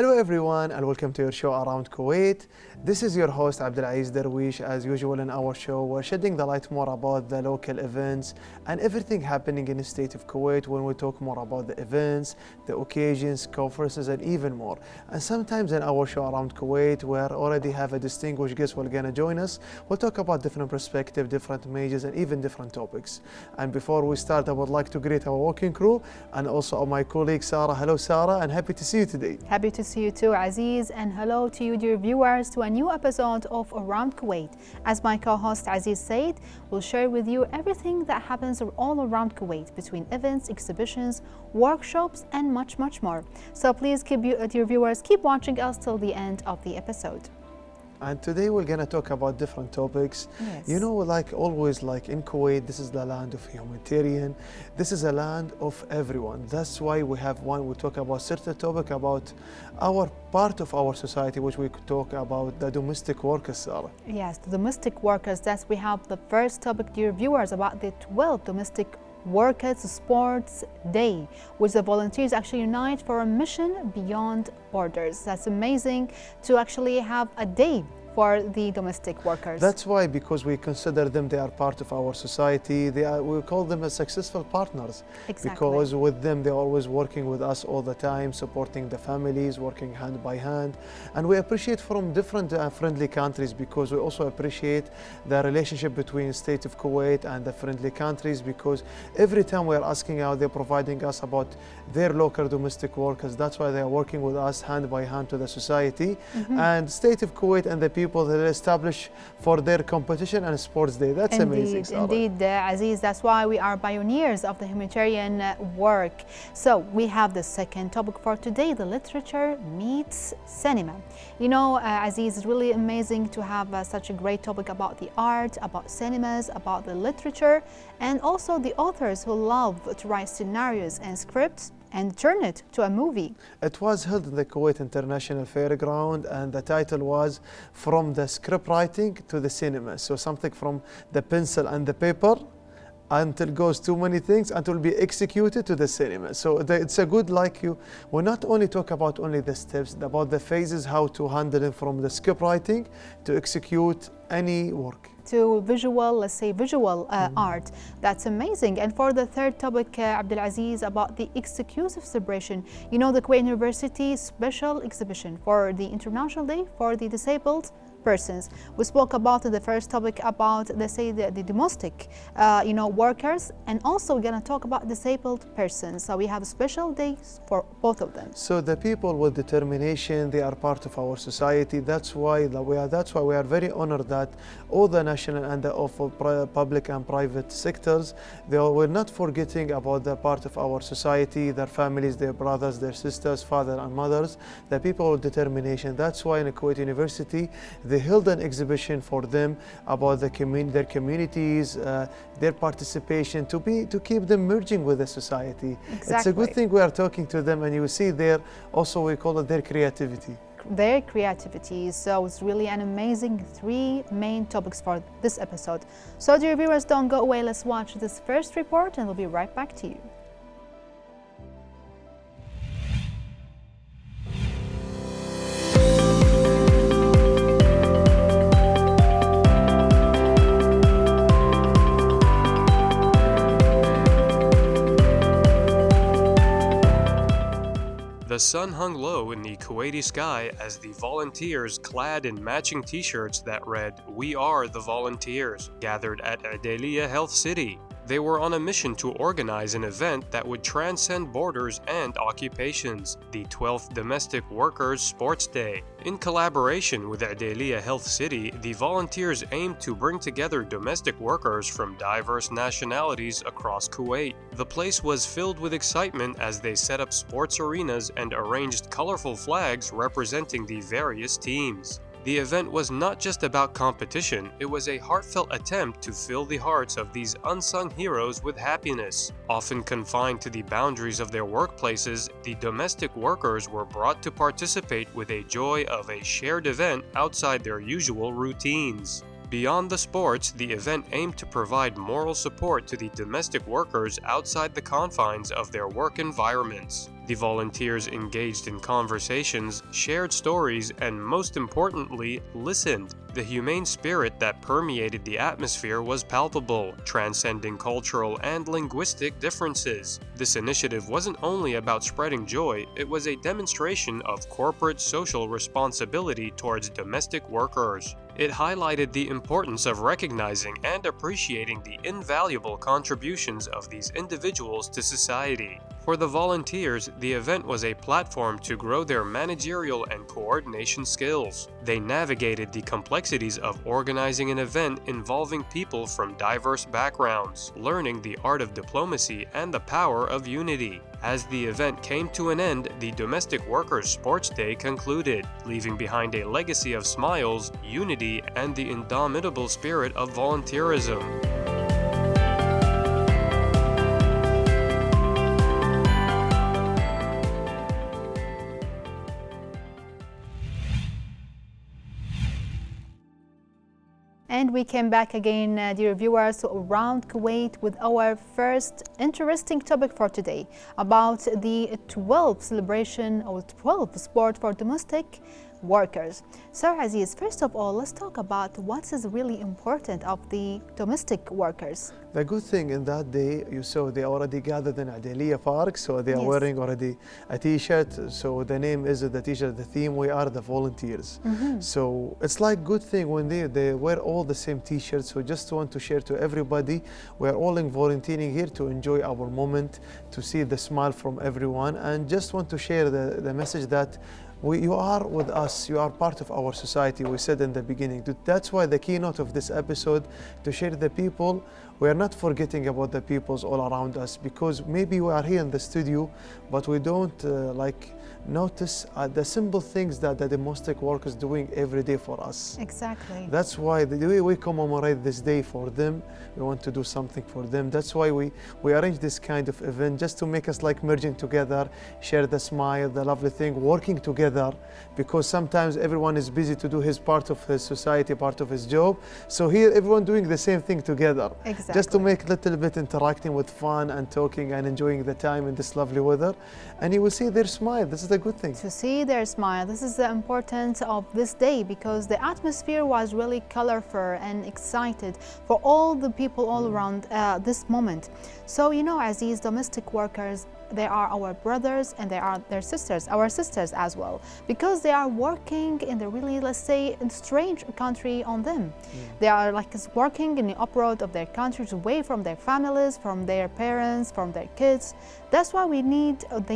Hello everyone and welcome to your show Around Kuwait. This is your host Abdulaziz Darwish. As usual in our show, we're shedding the light more about the local events and everything happening in the state of Kuwait when we talk more about the events, the occasions, conferences and even more. And sometimes in our show Around Kuwait, we already have a distinguished guest who are going to join us. We'll talk about different perspectives, different majors and even different topics. And before we start, I would like to greet our working crew and also my colleague Sarah. Hello Sarah, and happy to see you today. Happy to see you too, Aziz, and hello to you, dear viewers, to a new episode of Around Kuwait. As my co-host Aziz said, we'll share with you everything that happens all around Kuwait between events, exhibitions, workshops, and much, much more. So please, dear viewers, keep watching us till the end of the episode. And today we're going to talk about different topics. Yes. You know, like always, like in Kuwait, this is the land of humanitarian. This is a land of everyone. That's why we talk about certain topic about our part of our society, which we could talk about the domestic workers, Sarah. Yes, the domestic workers. That's we have the first topic, dear viewers, about the 12th domestic Workers Sports Day, which the volunteers actually unite for a mission beyond borders. That's amazing to actually have a day for the domestic workers. That's why, because we consider them, they are part of our society. We call them as successful partners. Exactly. Because with them, they're always working with us all the time, supporting the families, working hand by hand. And we appreciate from different friendly countries, because we also appreciate the relationship between the state of Kuwait and the friendly countries, because every time we are asking out, they're providing us about their local domestic workers. That's why they are working with us hand by hand to the society. And state of Kuwait and the people that they establish for their competition and sports day. That's amazing, Sarah. Indeed, Aziz, that's why we are pioneers of the humanitarian work. So we have the second topic for today, the literature meets cinema. You know, Aziz, it's really amazing to have such a great topic about the art, about cinemas, about the literature, and also the authors who love to write scenarios and scripts and turn it to a movie. It was held in the Kuwait International Fairground, and the title was From the Script Writing to the Cinema. So something from the pencil and the paper until it goes too many things until be executed to the cinema. So it's a good, like we not only talk about only the steps, about the phases, how to handle it from the script writing to execute any work. To visual, let's say visual art. That's amazing. And for the third topic, Abdulaziz, about the exclusive celebration, you know, the Kuwait University special exhibition for the International Day for the Disabled Persons. We spoke about in the first topic about, let's say, the domestic, workers, and also we're going to talk about disabled persons. So we have special days for both of them. So the people with determination, they are part of our society. That's why we are very honored that all the national and the public and private sectors, we're not forgetting about the part of our society, their families, their brothers, their sisters, father and mothers, the people with determination. That's why in the Kuwait University, they held an exhibition for them about their communities, their participation, to keep them merging with the society. Exactly. It's a good thing we are talking to them, and you see there also we call it their creativity. Their creativity. So it's really an amazing three main topics for this episode. So dear viewers, don't go away. Let's watch this first report and we'll be right back to you. The sun hung low in the Kuwaiti sky as the volunteers, clad in matching t-shirts that read, "We are the volunteers," gathered at Adeliya Health City. They were on a mission to organize an event that would transcend borders and occupations, the 12th Domestic Workers Sports Day. In collaboration with Adeliya Health City, the volunteers aimed to bring together domestic workers from diverse nationalities across Kuwait. The place was filled with excitement as they set up sports arenas and arranged colorful flags representing the various teams. The event was not just about competition, it was a heartfelt attempt to fill the hearts of these unsung heroes with happiness. Often confined to the boundaries of their workplaces, the domestic workers were brought to participate with a joy of a shared event outside their usual routines. Beyond the sports, the event aimed to provide moral support to the domestic workers outside the confines of their work environments. The volunteers engaged in conversations, shared stories, and most importantly, listened. The humane spirit that permeated the atmosphere was palpable, transcending cultural and linguistic differences. This initiative wasn't only about spreading joy, it was a demonstration of corporate social responsibility towards domestic workers. It highlighted the importance of recognizing and appreciating the invaluable contributions of these individuals to society. For the volunteers, the event was a platform to grow their managerial and coordination skills. They navigated the complexities of organizing an event involving people from diverse backgrounds, learning the art of diplomacy and the power of unity. As the event came to an end, the Domestic Workers Sports Day concluded, leaving behind a legacy of smiles, unity, and the indomitable spirit of volunteerism. And we came back again, dear viewers, to Around Kuwait with our first interesting topic for today about the 12th celebration or 12th sport for domestic workers. So Aziz, first of all, let's talk about what is really important of the domestic workers. The good thing in that day, you saw they already gathered in Adelia Park, so they are wearing already a t-shirt. So the name is the t-shirt, the theme, we are the volunteers. So it's like good thing when they wear all the same t-shirts. So just want to share to everybody, we are all volunteering here to enjoy our moment, to see the smile from everyone, and just want to share the message that you are with us, you are part of our society, we said in the beginning. That's why the keynote of this episode, to share the people, we are not forgetting about the peoples all around us, because maybe we are here in the studio, but we don't notice the simple things that the domestic workers doing every day for us. Exactly. That's why the way we commemorate this day for them, we want to do something for them. That's why we arrange this kind of event, just to make us like merging together, share the smile, the lovely thing, working together, because sometimes everyone is busy to do his part of his society, part of his job. So here everyone doing the same thing together. Exactly. Just to make a little bit interacting with fun and talking and enjoying the time in this lovely weather. And you will see their smile. This is a good thing. To see their smile. This is the importance of this day, because the atmosphere was really colorful and excited for all the people all around this moment. So, you know, Aziz, domestic workers, they are our brothers and they are their sisters, our sisters as well, because they are working in the really, let's say, strange country on them. They are like working in the uproad of their countries, away from their families, from their parents, from their kids. That's why they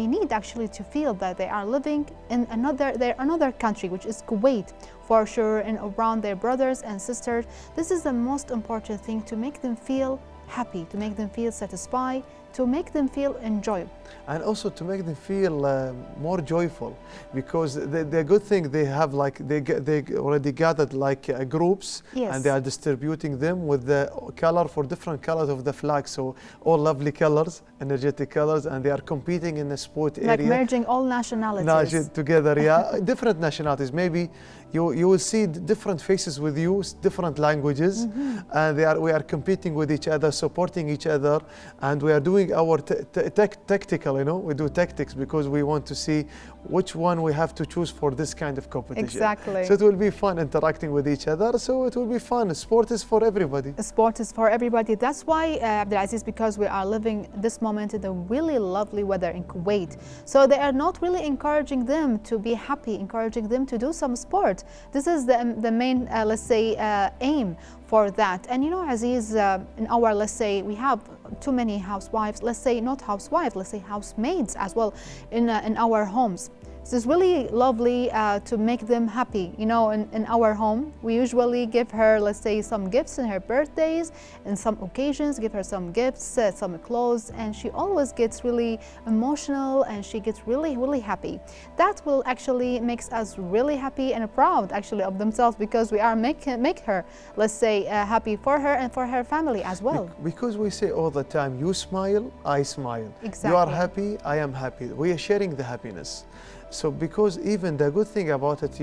need actually to feel that they are living in another country, which is Kuwait, for sure, and around their brothers and sisters. This is the most important thing, to make them feel happy, to make them feel satisfied, to make them feel enjoyable. And also to make them feel more joyful, because the good thing they have, like they already gathered like groups, and they are distributing them with the color for different colors of the flag. So all lovely colors, energetic colors, and they are competing in the sport area. Like merging all nationalities. Together, yeah. Different nationalities. Maybe you will see different faces with you, different languages, and we are competing with each other, supporting each other, and we are doing our tactical, we do tactics, because we want to see which one we have to choose for this kind of competition. Exactly. So it will be fun interacting with each other, so it will be fun. Sport is for everybody. Sport is for everybody. That's why, Abdulaziz, because we are living this moment in the really lovely weather in Kuwait. So they are not really encouraging them to be happy, encouraging them to do some sport. This is the main, let's say, aim for that. And you know, Aziz, in our, let's say, we have too many housewives, let's say not housewives, let's say housemaids as well in our homes. So it's really lovely to make them happy. You know, in our home, we usually give her, let's say, some gifts in her birthdays, and some occasions, give her some gifts, some clothes, and she always gets really emotional and she gets really, really happy. That will actually makes us really happy and proud actually of themselves, because we are make her, let's say, happy for her and for her family as well. Because we say all the time, you smile, I smile. Exactly. You are happy, I am happy. We are sharing the happiness. So because even the good thing about it,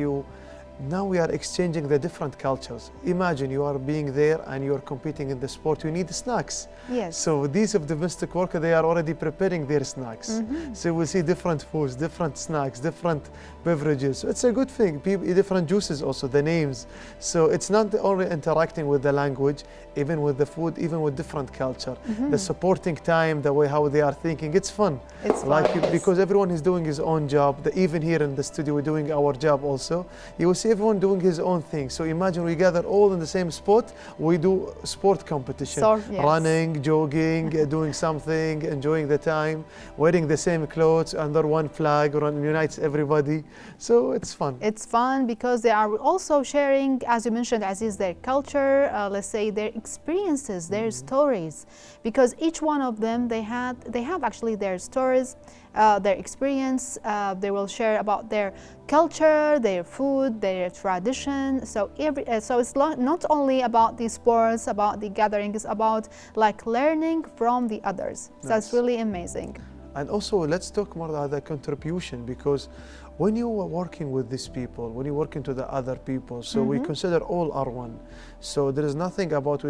Now we are exchanging the different cultures. Imagine you are being there and you are competing in the sport, you need snacks. Yes. So these of domestic workers, they are already preparing their snacks. So we'll see different foods, different snacks, different beverages. So it's a good thing. Different juices also, the names. So it's not only interacting with the language, even with the food, even with different culture. The supporting time, the way how they are thinking, it's fun. It's like fun, yes. Because everyone is doing his own job. Even here in the studio, we're doing our job also. You will see everyone doing his own thing. So imagine we gather all in the same spot. We do sport competition, Yes. running, jogging, doing something, enjoying the time, wearing the same clothes under one flag, unites everybody. So it's fun. It's fun because they are also sharing, as you mentioned, Aziz, their culture, let's say their experiences, their stories. Because each one of them, they have actually their stories, their experience. They will share about their culture, their food, their tradition. So it's not only about the sports, about the gatherings, about like learning from the others. So it's really amazing. And also, let's talk more about the contribution, because when you are working with these people, when you're working to the other people, so we consider all are one. So there is nothing about,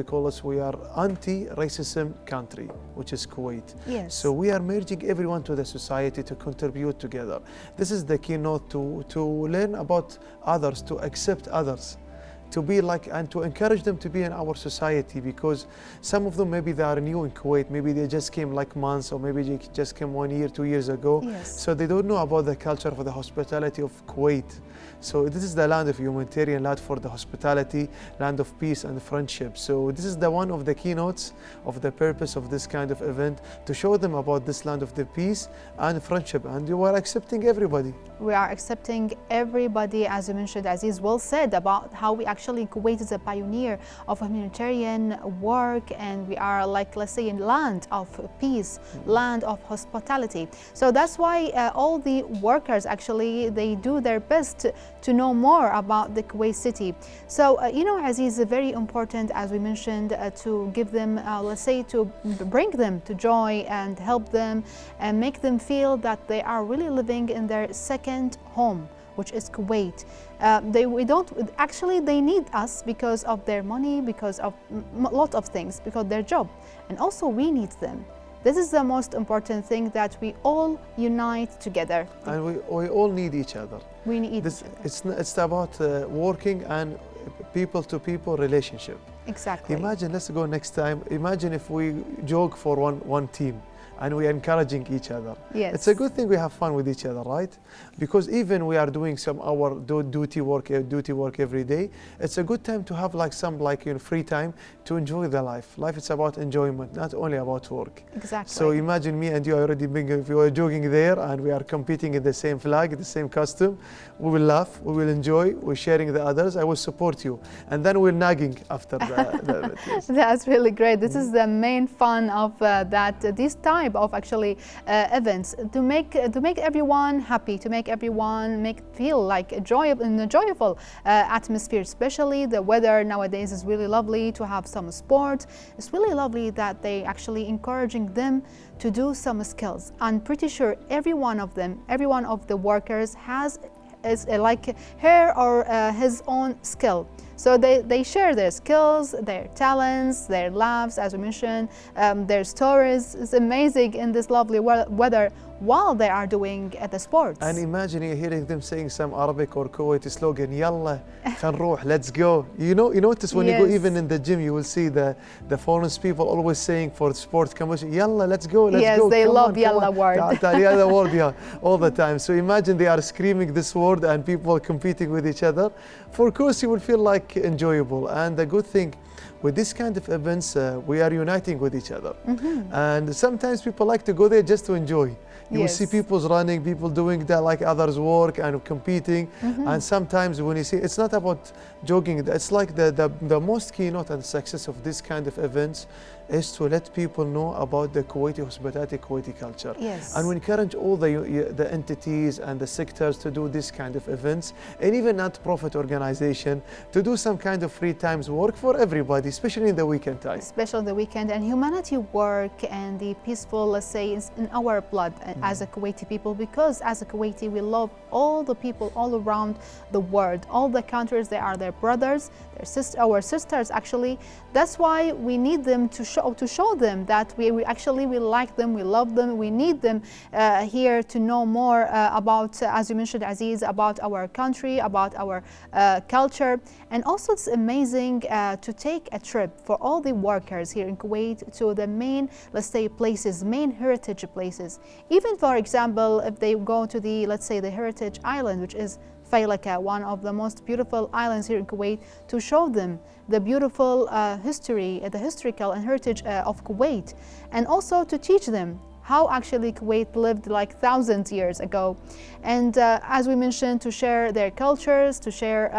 we are anti-racism country, which is Kuwait. Yes. So we are merging everyone to the society to contribute together. This is the keynote to learn about others, to accept others, to be like, and to encourage them to be in our society, because some of them maybe they are new in Kuwait, maybe they just came like months, or maybe they just came 1 year, 2 years ago. Yes. So they don't know about the culture for the hospitality of Kuwait. So this is the land of humanitarian, land for the hospitality, land of peace and friendship. So this is the one of the keynotes of the purpose of this kind of event, to show them about this land of the peace and friendship. And you are accepting everybody. We are accepting everybody, as you mentioned, Aziz, well said about how we actually, Kuwait is a pioneer of humanitarian work, and we are like, let's say, a land of peace, land of hospitality. So that's why all the workers actually, they do their best to know more about the Kuwait city. So, you know, Aziz, very important, as we mentioned, to give them, let's say, to bring them to joy and help them and make them feel that they are really living in their second home, which is Kuwait. They need us because of their money, because of a lot of things, because of their job. And also we need them. This is the most important thing, that we all unite together. And we all need each other. We need each other. It's about working and people-to-people relationship. Exactly. Imagine, let's go next time. Imagine if we jog for one team, and we are encouraging each other. Yes. It's a good thing we have fun with each other, right? Because even we are doing some our duty work every day, it's a good time to have like some free time to enjoy the life. Life is about enjoyment, not only about work. Exactly. So imagine me and you are already being, if you are jogging there and we are competing in the same flag, the same costume, we will laugh, we will enjoy, we're sharing the others, I will support you. And then we're nagging after the yes. That's really great. This is the main fun of this type of actually events, to make everyone happy, to make everyone feel like a joyful atmosphere. Especially the weather nowadays is really lovely to have some sport. It's really lovely that they actually encouraging them to do some skills. I'm pretty sure every one of the workers is like her or his own skill. So they share their skills, their talents, their laughs, as we mentioned, their stories. It's amazing in this lovely weather while they are doing the sports. And imagine hearing them saying some Arabic or Kuwaiti slogan, Yalla, khanruh, let's go. You notice when you go even in the gym, you will see the foreign people always saying for sport competition, Yalla, let's go, let's go. Yes, they love Yalla word. Yalla word, yeah, all the time. So imagine they are screaming this word and people competing with each other. For course, you will feel like enjoyable. And the good thing with this kind of events, we are uniting with each other. And sometimes people like to go there just to enjoy. You will see people running, people doing that like others work and competing. And sometimes when you see, it's not about jogging. It's like the most keynote and success of this kind of events is to let people know about the Kuwaiti hospitality, Kuwaiti culture. Yes. And we encourage all the entities and the sectors to do this kind of events, and even not-profit organization to do some kind of free times work for everybody, especially in the weekend time. Especially the weekend, and humanity work and the peaceful, let's say, is in our blood. as a Kuwaiti people, because as a Kuwaiti we love all the people all around the world, all the countries. They are their brothers, our sisters actually. That's why we need them to show them that we like them, we love them, we need them here to know more about, as you mentioned, Aziz, about our country, about our culture. And also it's amazing to take a trip for all the workers here in Kuwait to the main, let's say, places, main heritage places. Even, for example, if they go to the, let's say, the Heritage Island, which is Failaka, one of the most beautiful islands here in Kuwait, to show them the beautiful history, the historical and heritage of Kuwait, and also to teach them how actually Kuwait lived like thousands of years ago. And as we mentioned, to share their cultures, to share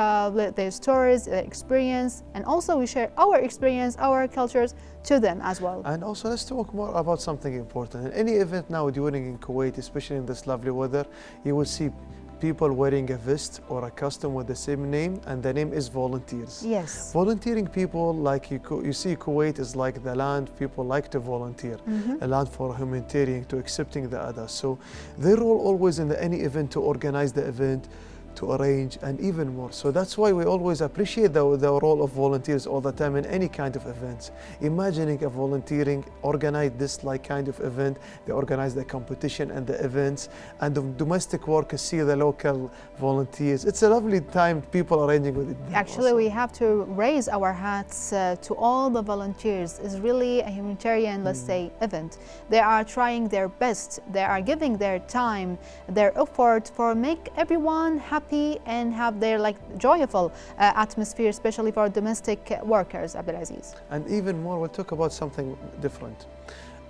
their stories, their experience, and also we share our experience, our cultures to them as well. And also let's talk more about something important. In any event now during in Kuwait, especially in this lovely weather, you will see people wearing a vest or a costume with the same name, and the name is volunteers. Yes. Volunteering people, like you see, Kuwait is like the land people like to volunteer, a land for humanitarian, to accepting the others. So their role always in any event to organize the event, to arrange, and even more. So that's why we always appreciate the role of volunteers all the time in any kind of events. Imagining a volunteering, organize this like kind of event, they organize the competition and the events, and the domestic workers see the local volunteers. It's a lovely time, people arranging with it. Actually, also, we have to raise our hats to all the volunteers. It's really a humanitarian, let's say, event. They are trying their best. They are giving their time, their effort for make everyone happy and have their like joyful atmosphere, especially for domestic workers, Abdulaziz. And even more, we'll talk about something different.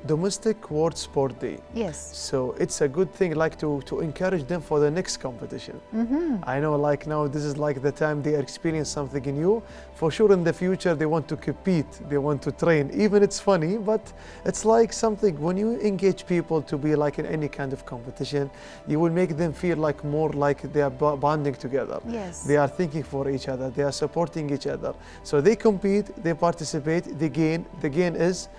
Domestic World Sport Day. Yes. So it's a good thing, like to encourage them for the next competition. I know, like now, this is like the time they experience something new. For sure, in the future, they want to compete, they want to train. Even it's funny, but it's like something, when you engage people to be like in any kind of competition, you will make them feel like more like they are bonding together. Yes. They are thinking for each other, they are supporting each other. So they compete, they participate, they gain. The gain is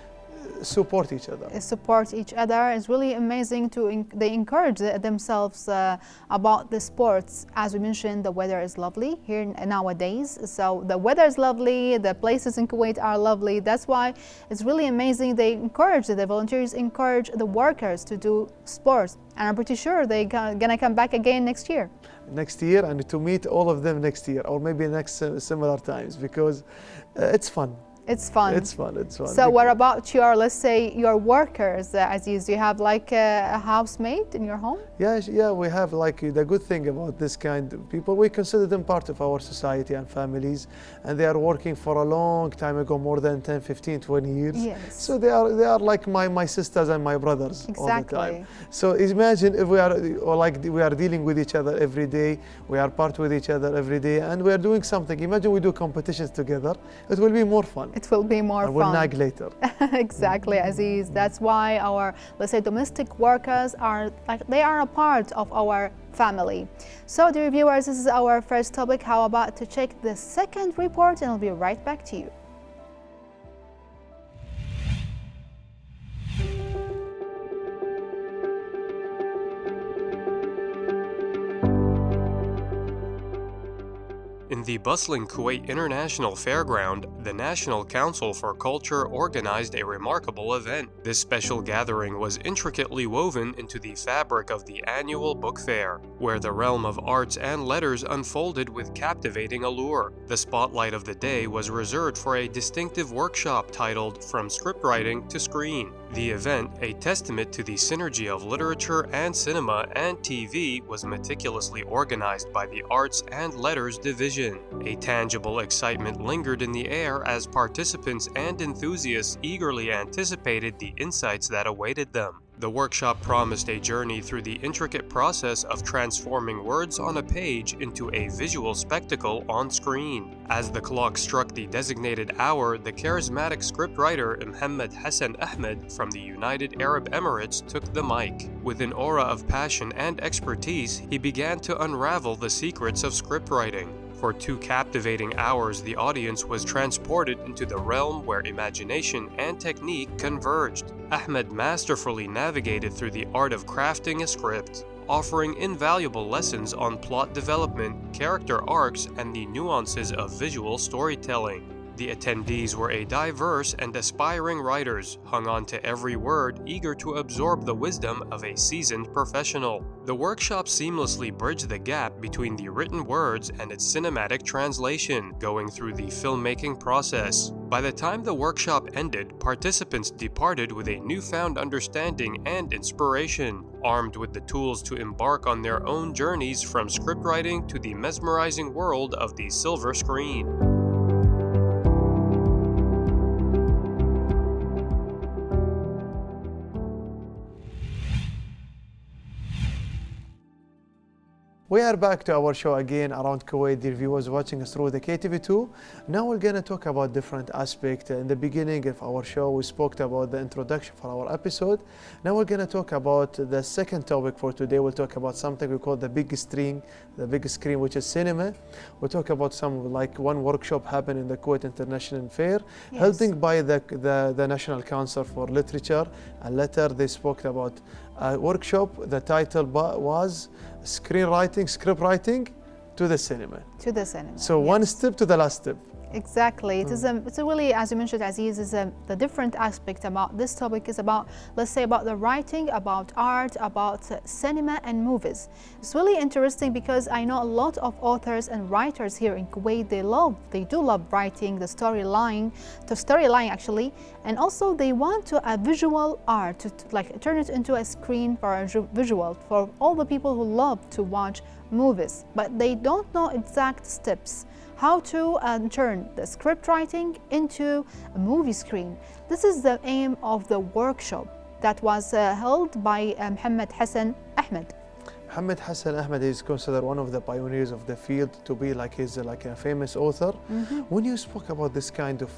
support each other. Support each other. It's really amazing to they encourage themselves about the sports. As we mentioned, the weather is lovely here nowadays. So the weather is lovely, the places in Kuwait are lovely. That's why it's really amazing. They encourage, the volunteers encourage the workers to do sports. And I'm pretty sure they're gonna come back again next year. Next year, and to meet all of them next year, or maybe next similar times, because it's fun. It's fun. It's fun. It's fun. So what about your, let's say, your workers, Aziz? Do you have like a housemate in your home? Yeah, we have like the good thing about this kind of people, we consider them part of our society and families, and they are working for a long time ago, more than 10, 15, 20 years. Yes. So they are like my sisters and my brothers all the time. So imagine if we are dealing with each other every day, we are part with each other every day, and we are doing something. Imagine we do competitions together. It will be more fun. It will be more fun. We'll nag later. Exactly, Aziz. That's why our, let's say, domestic workers are like, they are a part of our family. So, dear viewers, this is our first topic. How about to check the second report, and I'll be right back to you. In the bustling Kuwait International Fairground, the National Council for Culture organized a remarkable event. This special gathering was intricately woven into the fabric of the annual book fair, where the realm of arts and letters unfolded with captivating allure. The spotlight of the day was reserved for a distinctive workshop titled From Scriptwriting to Screen. The event, a testament to the synergy of literature and cinema and TV, was meticulously organized by the Arts and Letters Division. A tangible excitement lingered in the air as participants and enthusiasts eagerly anticipated the insights that awaited them. The workshop promised a journey through the intricate process of transforming words on a page into a visual spectacle on screen. As the clock struck the designated hour, the charismatic scriptwriter Mohammed Hassan Ahmed from the United Arab Emirates took the mic. With an aura of passion and expertise, he began to unravel the secrets of scriptwriting. For 2 captivating hours, the audience was transported into the realm where imagination and technique converged. Ahmed masterfully navigated through the art of crafting a script, offering invaluable lessons on plot development, character arcs, and the nuances of visual storytelling. The attendees were a diverse and aspiring writers, hung on to every word, eager to absorb the wisdom of a seasoned professional. The workshop seamlessly bridged the gap between the written words and its cinematic translation, going through the filmmaking process. By the time the workshop ended, participants departed with a newfound understanding and inspiration, armed with the tools to embark on their own journeys from scriptwriting to the mesmerizing world of the silver screen. We are back to our show again around Kuwait, dear viewers watching us through the KTV2. Now we're going to talk about different aspects. In the beginning of our show, we spoke about the introduction for our episode. Now we're going to talk about the second topic for today. We'll talk about something we call the big screen, which is cinema. We'll talk about some, like one workshop happened in the Kuwait International Fair, held by the National Council for Literature. And later they spoke about a workshop. The title was screenwriting, script writing to the cinema. To the cinema. So one step to the last step. Exactly. It's a really, as you mentioned, Aziz, the different aspect about this topic is about, let's say, about the writing, about art, about cinema and movies. It's really interesting because I know a lot of authors and writers here in Kuwait. They do love writing, the storyline actually, and also they want a visual art to like turn it into a screen for a visual for all the people who love to watch movies, but they don't know exact steps how to turn the script writing into a movie screen. This is the aim of the workshop that was held by Mohammed Hassan Ahmed. Mohammed Hassan Ahmed is considered one of the pioneers of the field, to be like he's like a famous author. When you spoke about this kind of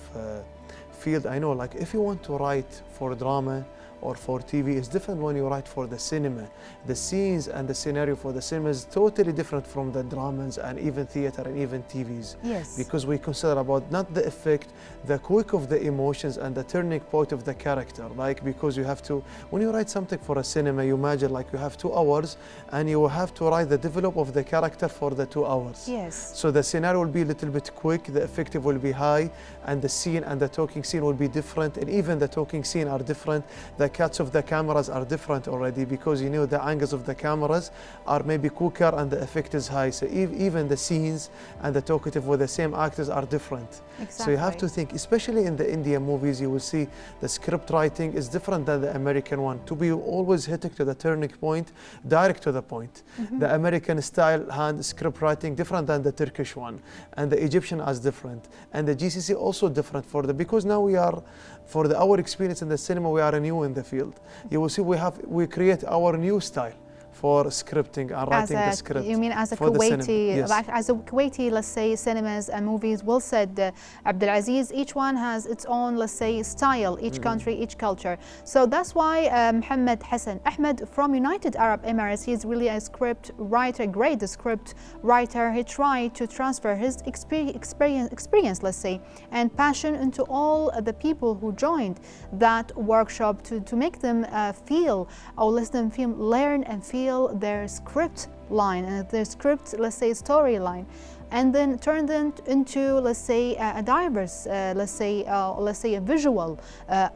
field, I know like if you want to write for drama or for TV, it's different when you write for the cinema. The scenes and the scenario for the cinema is totally different from the dramas and even theater and even TVs. Yes. Because we consider about not the effect, the quick of the emotions and the turning point of the character. Like because you have to, when you write something for a cinema, you imagine like you have 2 hours and you have to write the develop of the character for the 2 hours. Yes. So the scenario will be a little bit quick, the effective will be high, and the scene and the talking scene will be different, and even the talking scene are different. The cuts of the cameras are different already because you know the angles of the cameras are maybe quicker and the effect is high. So even the scenes and the talkative with the same actors are different. Exactly. So you have to think, especially in the Indian movies, you will see the script writing is different than the American one. To be always hitting to the turning point, direct to the point. The American style hand script writing different than the Turkish one, and the Egyptian is different, and the GCC also different because now we are, for our experience in the cinema, we are new in the field. You will see we create our new style for scripting and writing the script. You mean as a Kuwaiti, yes. As a Kuwaiti, let's say, cinemas and movies, well said, Abdulaziz, each one has its own, let's say, style, each country, each culture. So that's why Mohammed Hassan Ahmed from United Arab Emirates, he's really a script writer, great script writer. He tried to transfer his experience, let's say, and passion into all the people who joined that workshop to make them feel, or let them feel, learn and feel their script line and their script, let's say, storyline, and then turn them into, let's say, a diverse, let's say a visual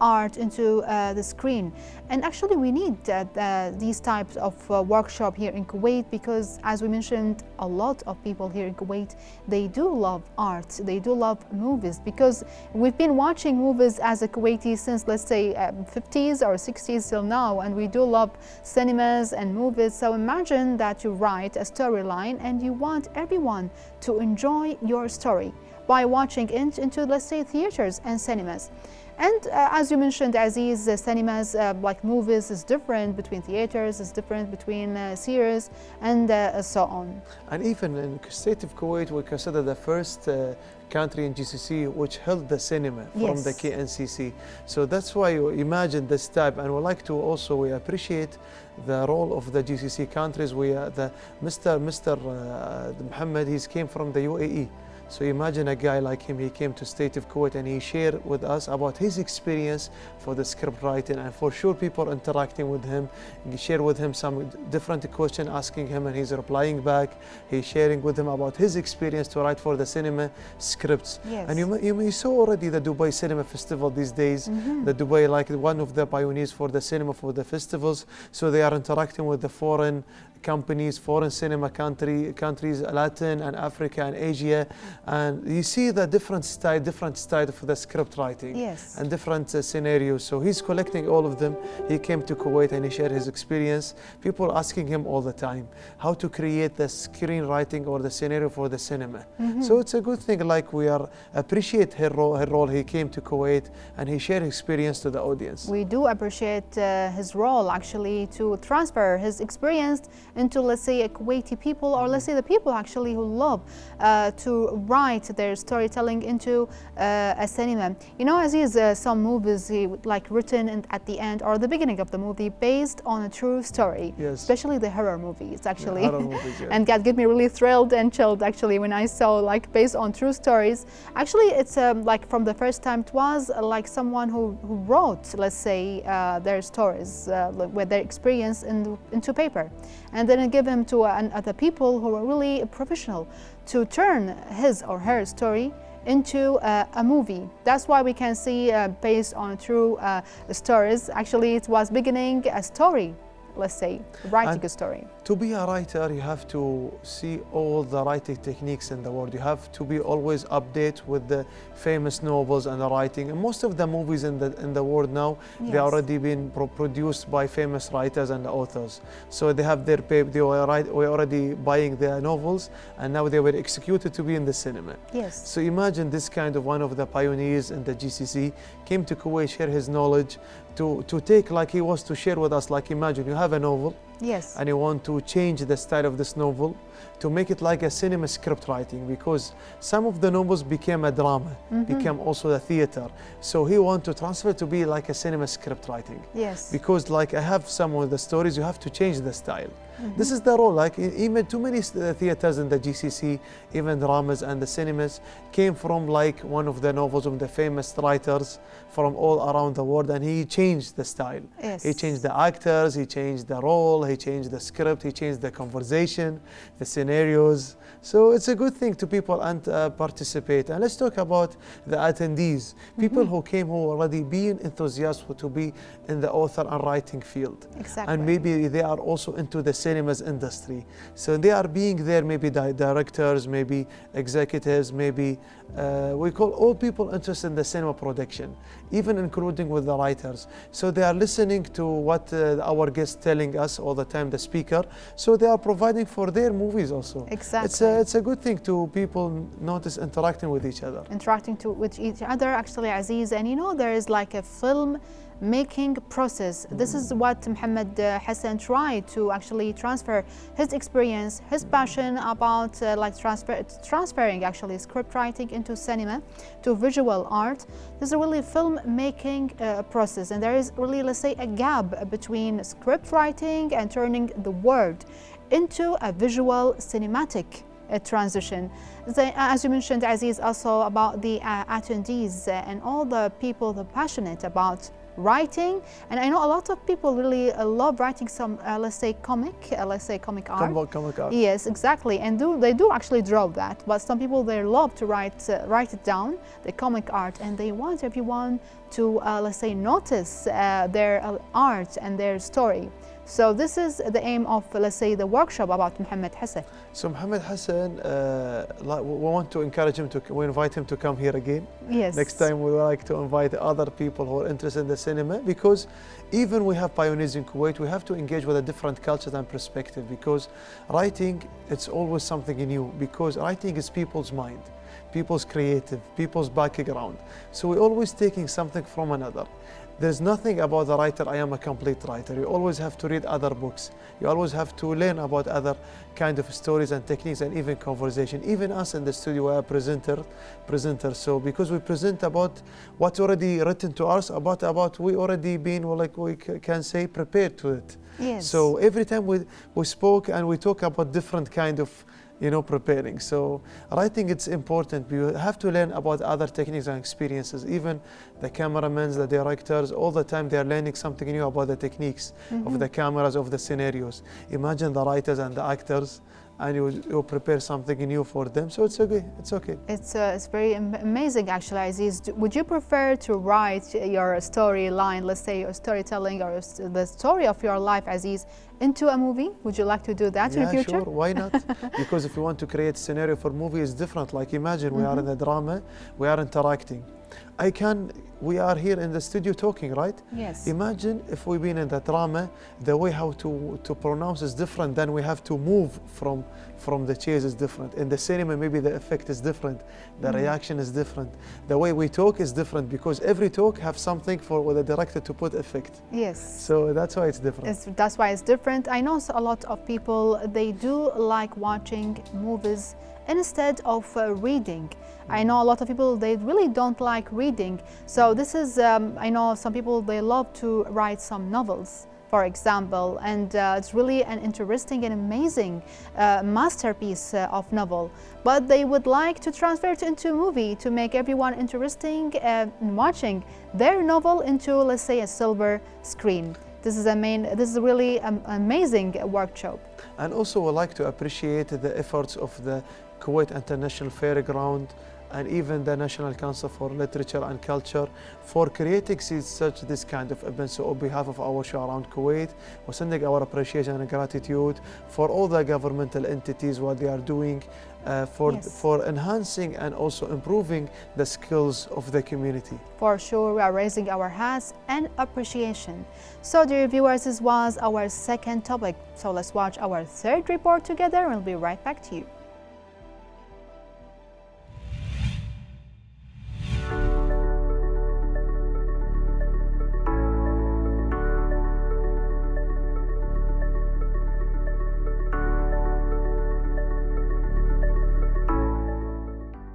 art into the screen. And actually we need these types of workshop here in Kuwait because, as we mentioned, a lot of people here in Kuwait, they do love art, they do love movies, because we've been watching movies as a Kuwaiti since, let's say, 50s or 60s till now, and we do love cinemas and movies. So imagine that you write a storyline and you want everyone to enjoy your story by watching into, let's say, theaters and cinemas. And as you mentioned, Aziz, cinemas like movies is different between theaters, is different between series, and so on. And even in the state of Kuwait, we consider the first country in GCC which held the cinema from the KNCC. So that's why you imagine this type, and we like to also, we appreciate the role of the GCC countries. We the Mr. Muhammad, he came from the UAE. So imagine a guy like him, he came to state of Kuwait and he shared with us about his experience for the script writing, and for sure people interacting with him, he shared with him some different questions, asking him and he's replying back. He's sharing with him about his experience to write for the cinema scripts. Yes. And you saw already the Dubai Cinema Festival these days, the Dubai like one of the pioneers for the cinema, for the festivals. So they are interacting with the foreign companies, foreign cinema countries, Latin and Africa and Asia, and you see the different style for the script writing, yes, and different scenarios. So he's collecting all of them. He came to Kuwait and he shared his experience. People asking him all the time how to create the screenwriting or the scenario for the cinema. So it's a good thing. Like we are appreciate her role. He came to Kuwait and he shared experience to the audience. We do appreciate his role actually to transfer his experience into, let's say, a Kuwaiti people, or let's say the people actually who love to write their storytelling into a cinema. You know, Aziz, some movies like written at the end or the beginning of the movie based on a true story, Yes. especially the horror movies actually. Horror movies, yeah. And that get me really thrilled and chilled actually when I saw like based on true stories. Actually, it's like from the first time it was like someone who wrote, let's say, their stories with their experience into paper, and then give them to other people who are really professional to turn his or her story into a movie. That's why we can see based on true stories. Actually, it was beginning a story, let's say, writing a story. To be a writer, you have to see all the writing techniques in the world. You have to be always update with the famous novels and the writing. And most of the movies in the world now, Yes. they already been produced by famous writers and authors. So they have their paper. They were already buying their novels, and now they were executed to be in the cinema. Yes. So imagine this kind of one of the pioneers in the GCC came to Kuwait, share his knowledge, to take like he was to share with us. Like imagine you have a novel, Yes. and you want to change the style of this novel to make it like a cinema script writing, because some of the novels became a drama, became also a theater. So he want to transfer to be like a cinema script writing. Yes. Because like I have some of the stories, you have to change the style. This is the role. Like even too many theaters in the GCC, even dramas and the cinemas came from like one of the novels of the famous writers from all around the world, and he changed the style. Yes. He changed the actors, he changed the role, he changed the script, he changed the conversation, the scenarios. So it's a good thing to people and participate. And let's talk about the attendees, people who came who already being enthusiastic to be in the author and writing field. Exactly. And maybe they are also into the cinemas industry. So they are being there, maybe directors, maybe executives, maybe we call all people interested in the cinema production, even including with the writers. So they are listening to what our guests telling us all the time, the speaker. So they are providing for their movies also. Exactly. It's a good thing to people notice interacting with each other. Interacting with each other, actually, Aziz. And you know, there is like a film making process. This is what Muhammad Hassan tried to actually transfer his experience, his passion about like transferring actually script writing into cinema, to visual art. This is a really film making process, and there is really, let's say, a gap between script writing and turning the word into a visual cinematic transition. As you mentioned, Aziz, also about the attendees and all the people that are passionate about writing. And I know a lot of people really love writing some, let's say, comic art. Comic art. Yes, exactly. And they do actually draw that. But some people, they love to write it down, the comic art, and they want everyone to, let's say, notice their art and their story. So this is the aim of, let's say, the workshop about Mohammed Hassan. So Mohammed Hassan, we want to encourage him we invite him to come here again. Yes. Next time we would like to invite other people who are interested in the cinema, because even we have pioneers in Kuwait, we have to engage with a different culture and perspective, because writing, it's always something new, because writing is people's mind, people's creative, people's background. So we're always taking something from another. There's nothing about the writer, I am a complete writer. You always have to read other books. You always have to learn about other kind of stories and techniques and even conversation. Even us in the studio, we are presenters. So because we present about what's already written to us, about we already been, like we can say, prepared to it. Yes. So every time we spoke and we talk about different kind of preparing. So writing, it's important. You have to learn about other techniques and experiences. Even the cameramen, the directors, all the time they are learning something new about the techniques of the cameras, of the scenarios. Imagine the writers and the actors, and you prepare something new for them. So it's okay. It's okay. It's very amazing, actually, Aziz. Would you prefer to write your storyline, let's say your storytelling or the story of your life, Aziz, into a movie? Would you like to do that in the future? Yeah, sure. Why not? Because if you want to create scenario for movie, it's different. Like imagine we are in the drama, we are interacting. We are here in the studio talking, right? Yes. Imagine if we've been in the drama, the way how to pronounce is different, then we have to move from the chairs is different. In the cinema, maybe the effect is different, the reaction is different. The way we talk is different, because every talk have something for the director to put effect. Yes. So that's why it's different. That's why it's different. I know a lot of people, they do like watching movies instead of reading. I know a lot of people, they really don't like reading. So this is, I know some people, they love to write some novels, for example, and it's really an interesting and amazing masterpiece of novel. But they would like to transfer it into a movie to make everyone interesting in watching their novel into, let's say, a silver screen. This is really an amazing workshop. And also we like to appreciate the efforts of the Kuwait International Fairground and even the National Council for Literature and Culture for creating this kind of events. So on behalf of our show around Kuwait, we're sending our appreciation and gratitude for all the governmental entities, what they are doing for enhancing and also improving the skills of the community. For sure, we are raising our hats and appreciation. So dear viewers, this was our second topic. So let's watch our third report together and we'll be right back to you.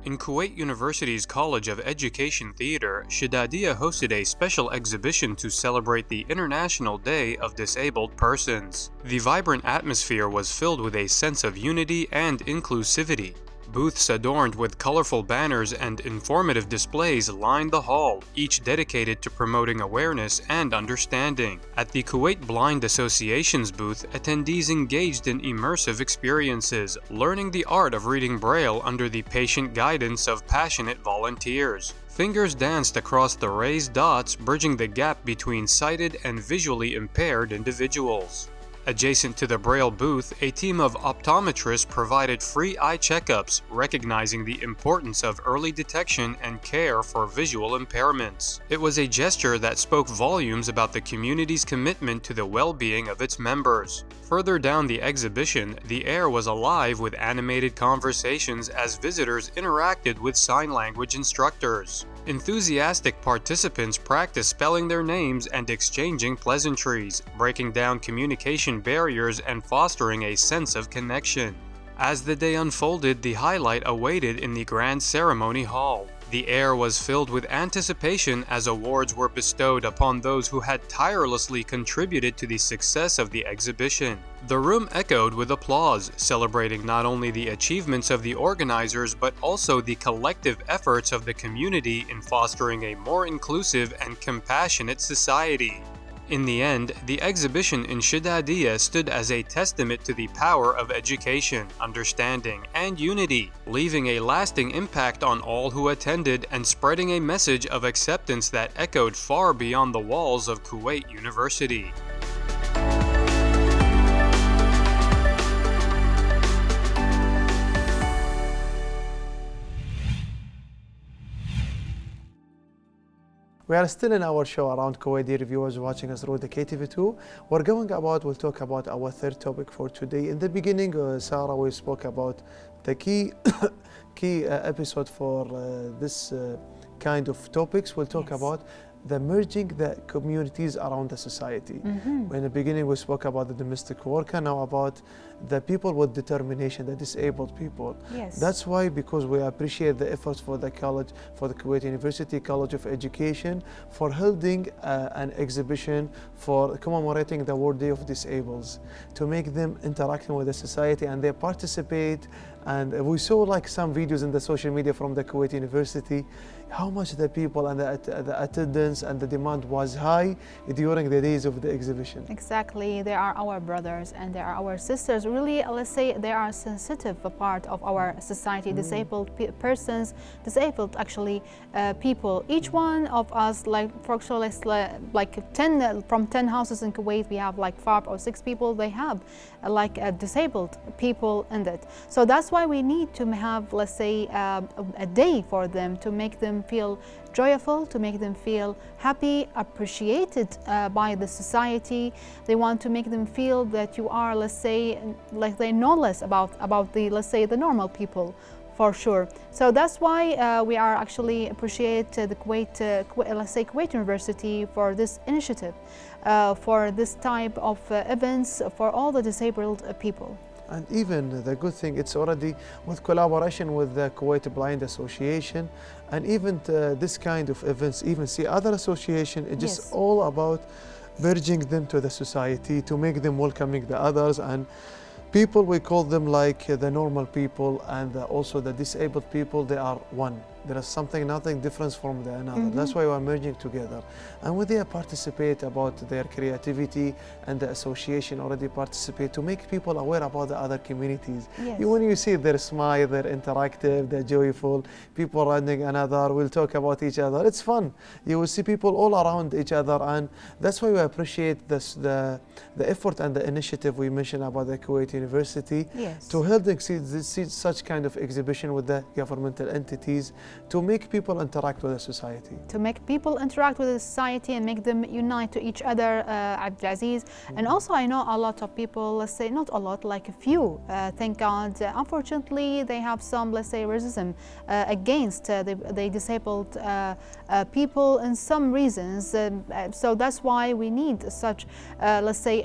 In Kuwait University's College of Education Theater, Shidadiya hosted a special exhibition to celebrate the International Day of Disabled Persons. The vibrant atmosphere was filled with a sense of unity and inclusivity. Booths adorned with colorful banners and informative displays lined the hall, each dedicated to promoting awareness and understanding. At the Kuwait Blind Association's booth, attendees engaged in immersive experiences, learning the art of reading Braille under the patient guidance of passionate volunteers. Fingers danced across the raised dots, bridging the gap between sighted and visually impaired individuals. Adjacent to the Braille booth, a team of optometrists provided free eye checkups, recognizing the importance of early detection and care for visual impairments. It was a gesture that spoke volumes about the community's commitment to the well-being of its members. Further down the exhibition, the air was alive with animated conversations as visitors interacted with sign language instructors. Enthusiastic participants practiced spelling their names and exchanging pleasantries, breaking down communication barriers and fostering a sense of connection. As the day unfolded, the highlight awaited in the grand ceremony hall. The air was filled with anticipation as awards were bestowed upon those who had tirelessly contributed to the success of the exhibition. The room echoed with applause, celebrating not only the achievements of the organizers but also the collective efforts of the community in fostering a more inclusive and compassionate society. In the end, the exhibition in Shidadiya stood as a testament to the power of education, understanding, and unity, leaving a lasting impact on all who attended and spreading a message of acceptance that echoed far beyond the walls of Kuwait University. We are still in our show around Kuwait, dear viewers watching us through the KTV2. We'll talk about our third topic for today. In the beginning, Sarah, we spoke about the key episode for this kind of topics. We'll talk about the merging the communities around the society. In the beginning, we spoke about the domestic worker, now about the people with determination, the disabled people. Yes. That's why, because we appreciate the efforts for the college, for the Kuwait University College of Education, for holding an exhibition for commemorating the World Day of Disabled, to make them interacting with the society and they participate. And we saw like some videos in the social media from the Kuwait University, how much the people and the attendance and the demand was high during the days of the exhibition. Exactly, they are our brothers and they are our sisters. Really, let's say they are a sensitive part of our society, disabled persons, disabled actually people. Each one of us, like for example, like 10 from 10 houses in Kuwait, we have like 5 or 6 people, they have like disabled people in it. So that's why we need to have, let's say, a day for them, to make them feel joyful, to make them feel happy, appreciated by the society. They want to make them feel that you are, let's say, like they know less about the, let's say, the normal people, for sure. So that's why we are actually appreciate the Kuwait, let's say, Kuwait University for this initiative, for this type of events for all the disabled people. And even the good thing, it's already with collaboration with the Kuwait Blind Association, and even this kind of events, even see other association, it's just all about merging them to the society, to make them welcoming the others, and people, we call them like the normal people and also the disabled people, they are one. There is nothing different from the another. That's why we are merging together. And when they participate about their creativity, and the association already participate to make people aware about the other communities. When you see their smile, they're interactive, they're joyful, people running another, will talk about each other. It's fun. You will see people all around each other, and that's why we appreciate this, the effort and the initiative we mentioned about the Kuwait University to hold such kind of exhibition with the governmental entities, to make people interact with the society. To make people interact with the society and make them unite to each other, Abdulaziz. And also I know a lot of people, let's say not a lot, like a few, thank God, unfortunately they have some, let's say, racism against the disabled people in some reasons. So that's why we need such, let's say,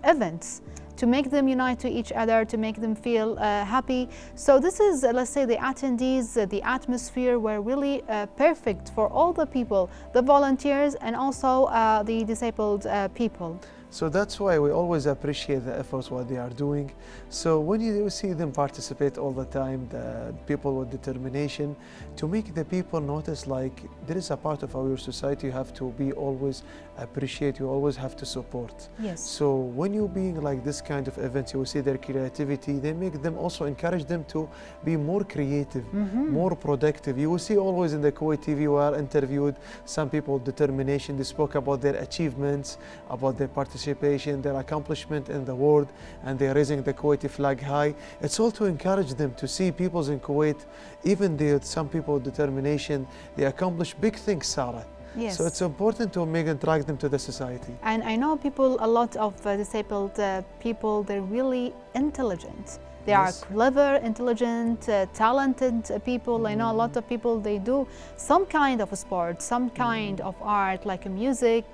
events to make them unite to each other, to make them feel happy. So this is, let's say, the attendees, the atmosphere were really perfect for all the people, the volunteers and also the disabled people. So that's why we always appreciate the efforts what they are doing. So when you see them participate all the time, the people with determination, to make the people notice like there is a part of our society you have to be always appreciate, you always have to support. Yes. So when you being like this kind of events, you will see their creativity, they make them also encourage them to be more creative, more productive. You will see always in the Kuwait TV we are interviewed some people with determination, they spoke about their achievements, about their participation, their accomplishment in the world, and they're raising the Kuwaiti flag high. It's all to encourage them to see people in Kuwait, even some people with determination, they accomplish big things, Sarah. Yes. So it's important to make and drag them to the society. And I know people, a lot of disabled people, they're really intelligent. They are clever, intelligent, talented people. I know a lot of people, they do some kind of a sport, some kind of art, like music,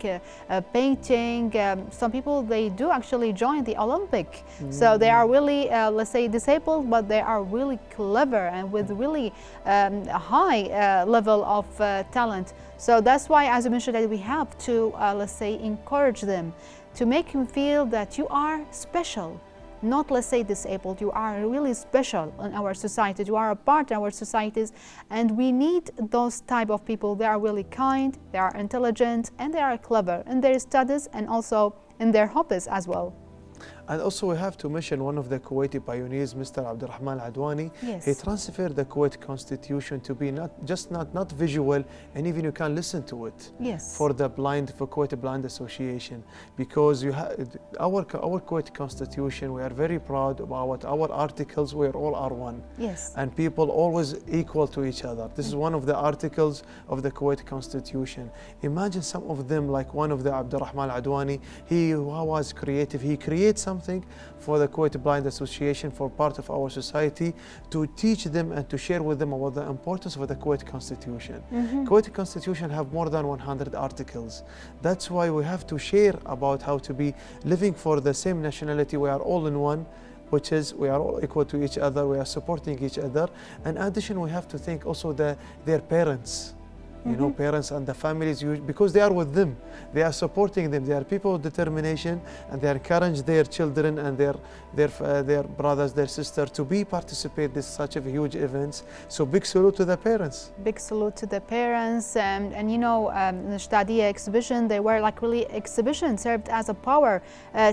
painting. Some people, they do actually join the Olympic. So they are really, let's say, disabled, but they are really clever and with really a high level of talent. So that's why, as you mentioned, that we have to, let's say, encourage them to make them feel that you are special. Not, let's say, disabled, you are really special in our society, you are a part of our societies, and we need those type of people. They are really kind, they are intelligent, and they are clever in their studies and also in their hobbies as well. And also we have to mention one of the Kuwaiti pioneers, Mr. Abdurrahman Adwani. Yes. He transferred the Kuwait constitution to be not visual, and even you can listen to it. Yes. For Kuwait Blind Association, because our Kuwait constitution, we are very proud about our articles. We all are one. Yes. And people always equal to each other. This is one of the articles of the Kuwait constitution. Imagine some of them, like one of the Abdurrahman Adwani, he was creative. He created something for the Kuwait Blind Association, for part of our society, to teach them and to share with them about the importance of the Kuwait constitution. Kuwait constitution have more than 100 articles. That's why we have to share about how to be living for the same nationality. We are all in one, which is we are all equal to each other. We are supporting each other. And in addition, we have to think also their parents. You know, parents and the families, because they are with them, they are supporting them. They are people with determination, and they encourage their children and their brothers, their sisters to participate in such a huge events. So big salute to the parents. Big salute to the parents, and you know, the Shtadia exhibition, they were like really exhibition served as a power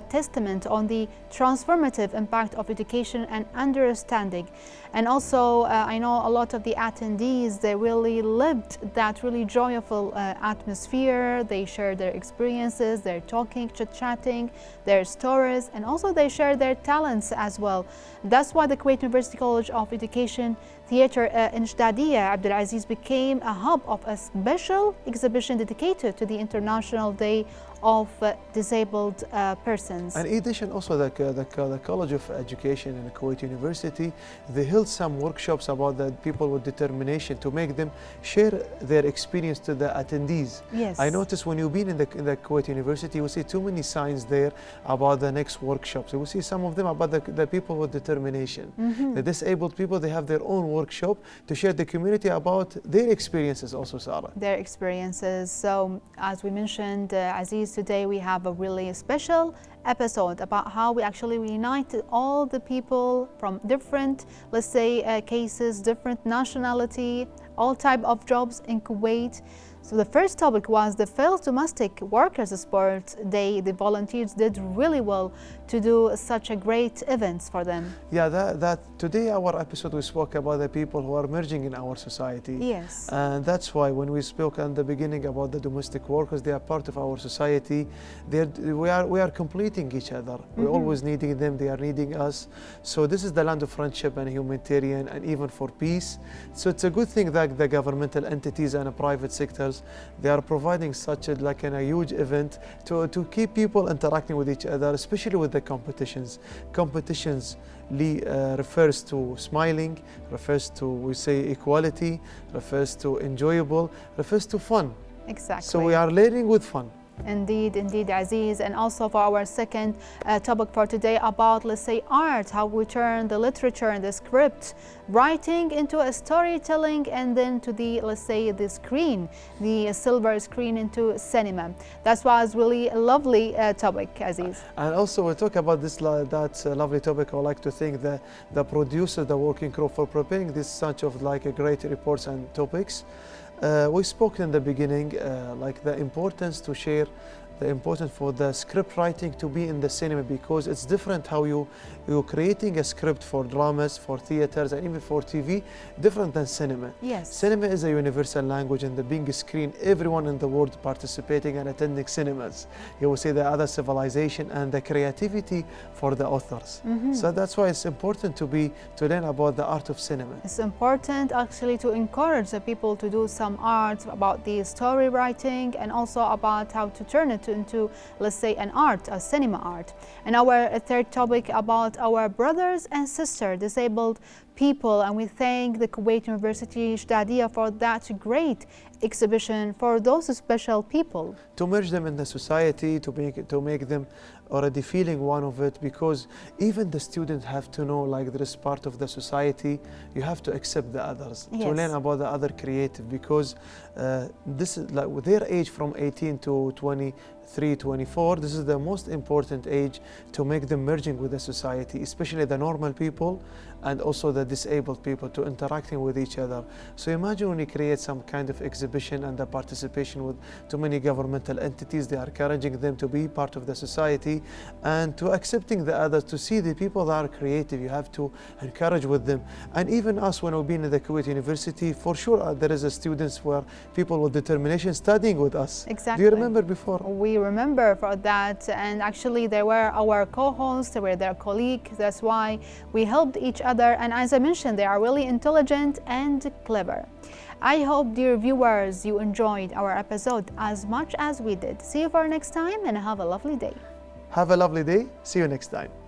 testament on the transformative impact of education and understanding. And also, I know a lot of the attendees, they really lived that really joyful atmosphere. They shared their experiences, they're talking, chit-chatting, their stories, and also they share their talents as well. That's why the Kuwait University College of Education Theatre in Shtadia, Abdulaziz, became a hub of a special exhibition dedicated to the International Day of Disabled Persons. And in addition, also the College of Education in Kuwait University, they held some workshops about the people with determination to make them share their experience to the attendees. Yes. I noticed when you've been in the Kuwait University, you see too many signs there about the next workshops. You will see some of them about the people with determination. The disabled people, they have their own workshop to share the community about their experiences also, Sarah. Their experiences. So as we mentioned, Aziz, today we have a really special episode about how we actually reunited all the people from different, let's say, cases, different nationality, all type of jobs in Kuwait. So the first topic was the Failed Domestic Workers Sport Day. The volunteers did really well to do such a great events for them. Yeah, that today our episode we spoke about the people who are emerging in our society. Yes. And that's why when we spoke at the beginning about the domestic workers, they are part of our society. We are completing each other. We're always needing them, they are needing us. So this is the land of friendship and humanitarian and even for peace. So it's a good thing that the governmental entities and the private sectors, they are providing such a huge event to keep people interacting with each other, especially with the competitions. Competitions refers to smiling, refers to, we say, equality, refers to enjoyable, refers to fun. Exactly. So we are learning with fun. Indeed, indeed, Aziz. And also for our second topic for today about, let's say, art, how we turn the literature and the script writing into a storytelling, and then to the, let's say, the screen, the silver screen, into cinema. That was really a lovely topic, Aziz. And also we talk about this lovely topic. I would like to thank the producer, the working crew for preparing this such of like a great reports and topics. We spoke in the beginning like the importance to share, the importance for the script writing to be in the cinema, because it's different how you're creating a script for dramas, for theaters, and even for TV, different than cinema. Yes. Cinema is a universal language, and the big screen, everyone in the world participating and attending cinemas. You will see the other civilization and the creativity for the authors. So that's why it's important to learn about the art of cinema. It's important actually to encourage the people to do some art about the story writing, and also about how to turn it into, let's say, an art, a cinema art. And our third topic about our brothers and sisters, disabled people, and we thank the Kuwait University Shtadia for that great exhibition for those special people. To merge them in the society, to make them already feeling one of it, because even the students have to know like there is part of the society, you have to accept the others, Yes. to learn about the other creative, because this is like with their age from 18 to 20, 23, 24, this is the most important age to make them merging with the society, especially the normal people and also the disabled people, to interacting with each other. So imagine when you create some kind of exhibition and the participation with too many governmental entities, they are encouraging them to be part of the society and to accepting the others, to see the people that are creative. You have to encourage with them. And even us, when we've been in the Kuwait University, for sure there is a students where people with determination studying with us. Exactly. Do you remember before? We remember for that, and actually they were our co-hosts, they were their colleagues. That's why we helped each other, and as I mentioned, they are really intelligent and clever. I hope, dear viewers, you enjoyed our episode as much as we did. See you for next time and have a lovely day. Have a lovely day. See you next time.